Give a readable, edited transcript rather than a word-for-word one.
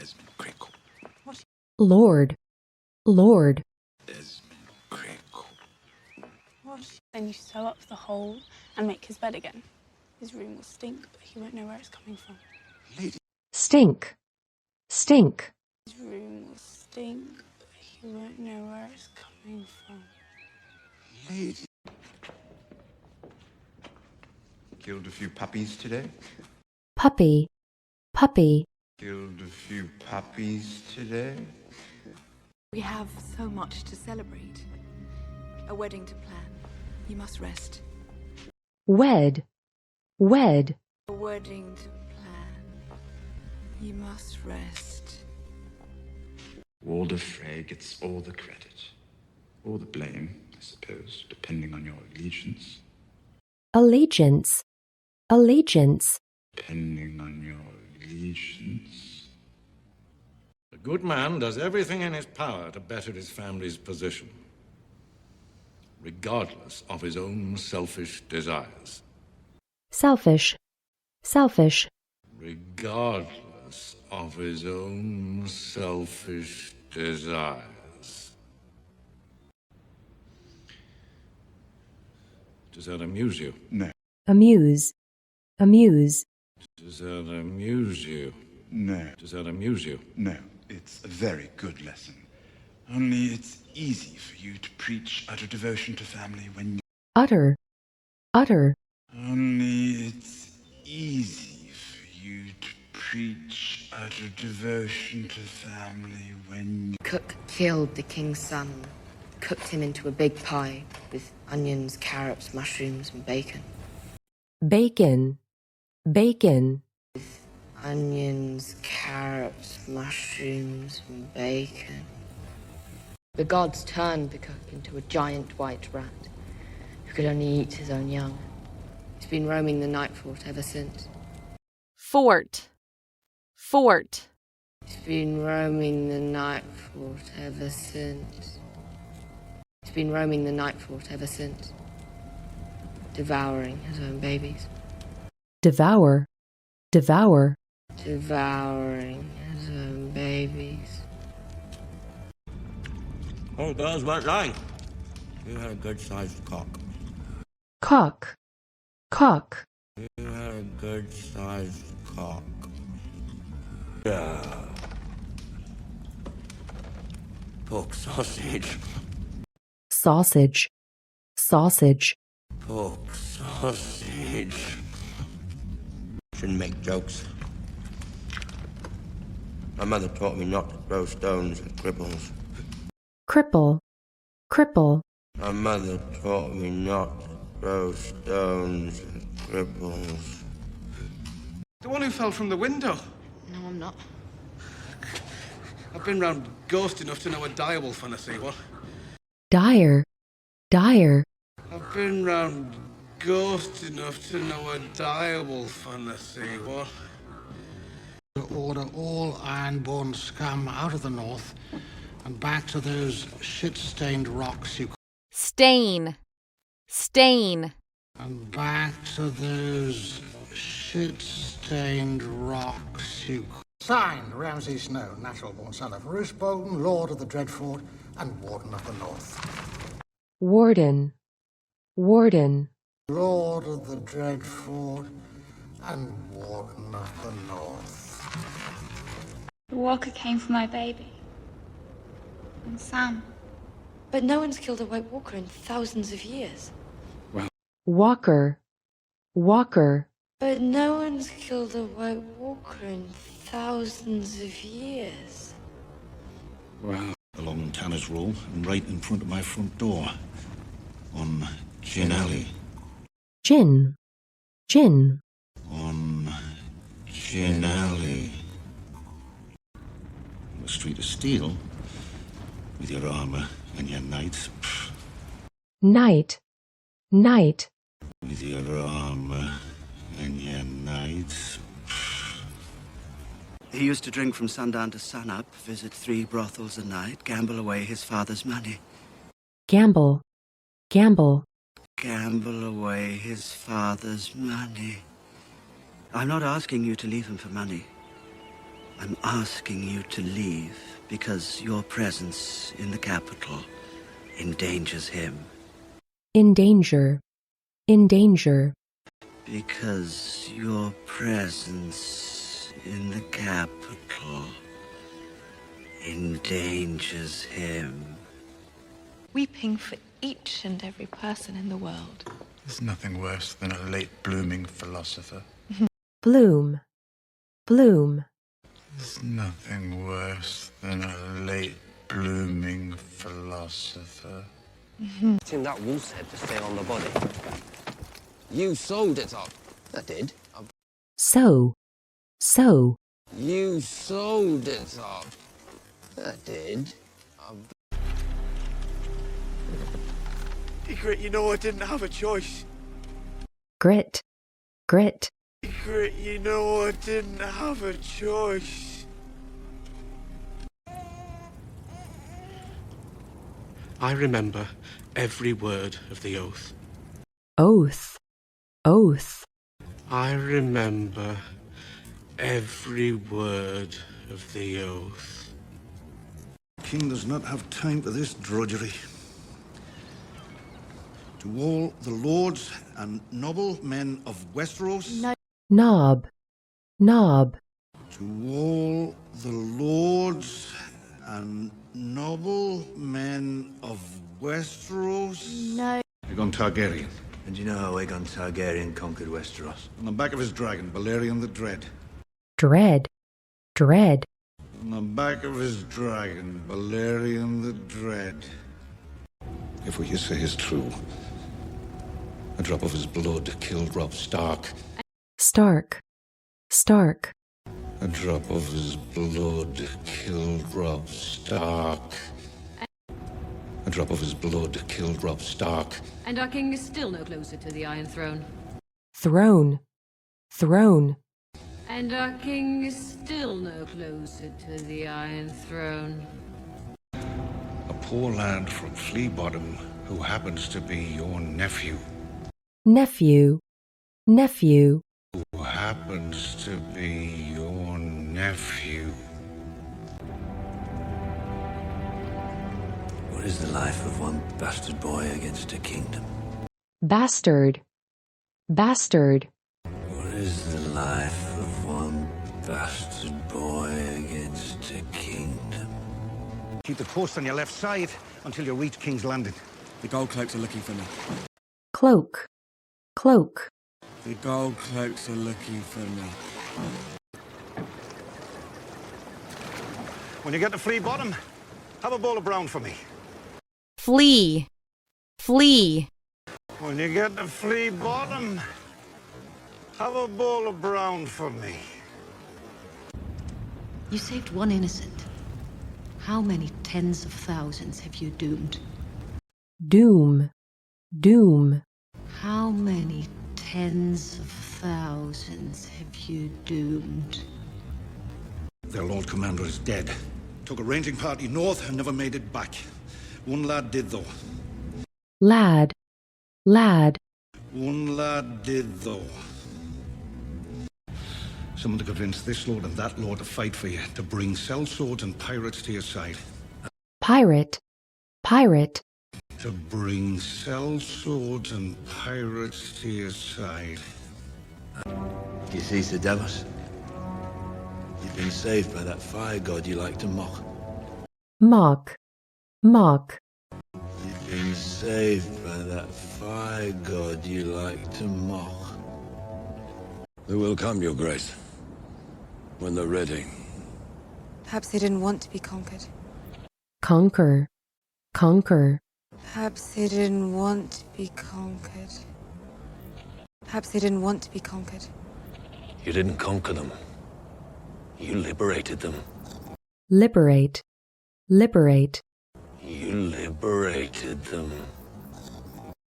Desmond Crickle. Lord, Lord. Desmond Crickle. What? Then you sew up the hole and make his bed again. His room will stink, but he won't know where it's coming from. Lady. Stink, stink. His room will stink, but he won't know where it's coming from. Lady. Killed a few puppies today. Puppy, puppy. Killed a few puppies today. We have so much to celebrate. A wedding to plan. You must rest. Wed, wed. A wedding to plan. You must rest. Walder Frey gets all the credit. Or the blame, I suppose, depending on your allegiance. Allegiance, allegiance. Depending on your allegiance. A good man does everything in his power to better his family's position, regardless of his own selfish desires. Selfish, selfish. Regardless of his own selfish desires. Does that amuse you? No. Amuse, amuse. Does that amuse you? No. Does that amuse you? No. It's a very good lesson. Only it's easy for you to preach utter devotion to family when you... Utter, utter. Only it's easy for you to preach utter devotion to family when you... Cook killed the king's son, cooked him into a big pie with onions, carrots, mushrooms, and bacon. Bacon, bacon. Onions, carrots, mushrooms, and bacon. The gods turned the cook into a giant white rat who could only eat his own young. He's been roaming the night fort ever since. Fort, fort. He's been roaming the night fort ever since. He's been roaming the night fort ever since, devouring his own babies. Devour, devour. Devouring his own babies. Oh, girls weren't lying. You had a good-sized cock. Cock, cock. You had a good-sized cock. Yeah. Pork sausage. Sausage, sausage. Pork sausage. Shouldn't make jokes. My mother taught me not to throw stones at cripples. Cripple, cripple. My mother taught me not to throw stones at cripples. The one who fell from the window. No, I'm not. I've been round ghost enough to know a direwolf when I see one. Dire, dire. I've been round ghost enough to know a direwolf when I see one. To order all iron-born scum out of the north and back to those shit-stained rocks you... Stain, stain. And back to those shit-stained rocks you... Signed, Ramsay Snow, natural-born son of Roose Bolton, Lord of the Dreadfort and Warden of the North. Warden, warden. Lord of the Dreadfort and Warden of the North. The walker came for my baby. And Sam. But no one's killed a White Walker in thousands of years. Walker, walker. But no one's killed a White Walker in thousands of years. Well, along Tanner's Row and right in front of my front door. On Gin Alley. Gin, gin. On Gin Alley. The Street of Steel. With your armour and your knights. Night, night. With your armour and your knights. He used to drink from sundown to sunup, visit 3 brothels a night, gamble away his father's money. Gamble, gamble. Gamble away his father's money. I'm not asking you to leave him for money. I'm asking you to leave because your presence in the capital endangers him. In danger. In danger. Because your presence in the capital endangers him. Weeping for each and every person in the world. There's nothing worse than a late-blooming philosopher. Bloom. Bloom. There's nothing worse than a late-blooming philosopher. Tim, that wolf's head to stay on the body. You sewed it up. I did. So. So. You sewed it up. I did. Grit, you know I didn't have a choice. Grit. Grit. Grit, you know I didn't have a choice. I remember every word of the oath. Oath. Oath. I remember every word of the oath. King does not have time for this drudgery. To all the lords and noble men of Westeros. No. Knob. Knob. To all the lords and noble men of Westeros. No. Aegon Targaryen. And you know how Aegon Targaryen conquered Westeros? On the back of his dragon, Balerion the Dread. Dread. Dread. On the back of his dragon, Balerion the Dread. If what you say is true, a drop of his blood killed Robb Stark. Stark. Stark. A drop of his blood killed Robb Stark. A drop of his blood killed Robb Stark. And our king is still no closer to the Iron Throne. Throne. Throne. And our king is still no closer to the Iron Throne. A poor lad from Flea Bottom who happens to be your nephew. Nephew. Nephew. Who happens to be your nephew. What is the life of one bastard boy against a kingdom? Bastard. Bastard. What is the life of one bastard boy against a kingdom? Keep the course on your left side until you reach King's Landing. The gold cloaks are looking for me. Cloak. Cloak. The gold cloaks are looking for me. When you get to Flea Bottom, have a bowl of brown for me. Flee. Flee. When you get to Flea Bottom, have a bowl of brown for me. You saved one innocent. How many tens of thousands have you doomed? Doom. Doom. How many tens of thousands have you doomed? Their Lord Commander is dead. Took a ranging party north and never made it back. One lad did, though. Lad. Lad. One lad did, though. Someone to convince this lord and that lord to fight for you, to bring sellswords and pirates to your side. Pirate. Pirate. To bring sellswords and pirates to your side. You see, Sir Davos? You've been saved by that fire god you like to mock. Mock. Mock. You've been saved by that fire god you like to mock. They will come, Your Grace. When they're ready. Perhaps they didn't want to be conquered. Conquer. Conquer. Perhaps they didn't want to be conquered. Perhaps they didn't want to be conquered. You didn't conquer them. You liberated them. Liberate. Liberate. You liberated them.